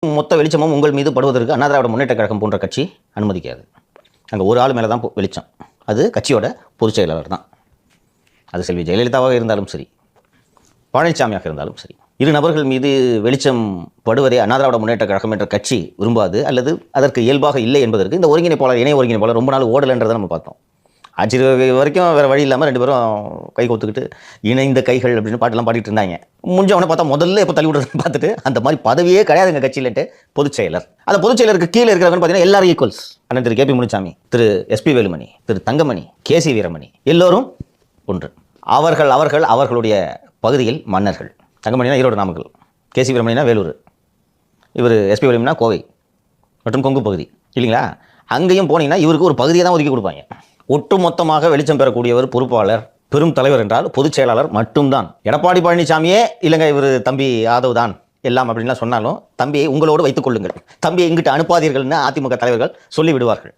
மொத்த வெளிச்சமும் உங்கள் மீது படுவதற்கு அண்ணா திராவிட முன்னேற்றக் கழகம் போன்ற கட்சி அனுமதிக்காது. அங்கே ஒரு ஆள் மேலே தான் வெளிச்சம். அது கட்சியோட பொதுச் செயலாளர் தான். அது செல்வி ஜெயலலிதாவாக இருந்தாலும் சரி, பழனிசாமியாக இருந்தாலும் சரி. இரு நபர்கள் மீது வெளிச்சம் படுவதே அண்ணா திராவிட முன்னேற்றக் கழகம் என்ற கட்சி விரும்பாது, அல்லது அதற்கு இயல்பாக இல்லை என்பதற்கு இந்த ஒருங்கிணைப்பாளர், இணை ஒருங்கிணைப்பாளர் ரொம்ப நாள் ஓடலைன்றதை நம்ம பார்த்தோம். ஆட்சி வரைக்கும் வேறு வழி இல்லாமல் 2 பேரும் கை கோத்துக்கிட்டு இணைந்த கைகள் அப்படின்னு பாட்டெல்லாம் பாடிட்டு இருந்தாங்க. முடிஞ்சவனை பார்த்தா முதல்ல எப்போ தள்ளி விடுறதுன்னு பார்த்துட்டு அந்த மாதிரி பதவியே கிடையாது எங்கள் கட்சியிலட்டு பொதுச் செயலர். அந்த பொதுச் செயலருக்கு கீழே இருக்கிறவங்க பார்த்தீங்கன்னா எல்லாரும் ஈக்குவல்ஸ். அண்ணன் திரு கே.பி. முனுசாமி, திரு எஸ்.பி. வேலுமணி, திரு தங்கமணி, கே.சி. வீரமணி எல்லோரும் ஒன்று. அவர்களுடைய பகுதியில் மன்னர்கள். தங்கமணினா ஈரோடு நாமக்கல், கே.சி. வீரமணினா வேலூர், இவர் எஸ்.பி. வேலுமணினா கோவை மற்றும் கொங்கு பகுதி இல்லைங்களா? அங்கேயும் போனீங்கன்னா இவருக்கு ஒரு பகுதியை தான் ஒதுக்கி கொடுப்பாங்க. ஒட்டுமொத்தமாக வெளிச்சம் பெறக்கூடியவர் பொறுப்பாளர், பெரும் தலைவர் என்றால் பொதுச் செயலாளர் மட்டும்தான். எடப்பாடி பழனிசாமியே இல்லைங்க இவர் தம்பி ஆதவ் தான் எல்லாம் அப்படின்லாம் சொன்னாலும், தம்பியை உங்களோடு வைத்துக் கொள்ளுங்கள், தம்பியை இங்கிட்டு அனுப்பாதீர்கள்னு அதிமுக தலைவர்கள் சொல்லிவிடுவார்கள்.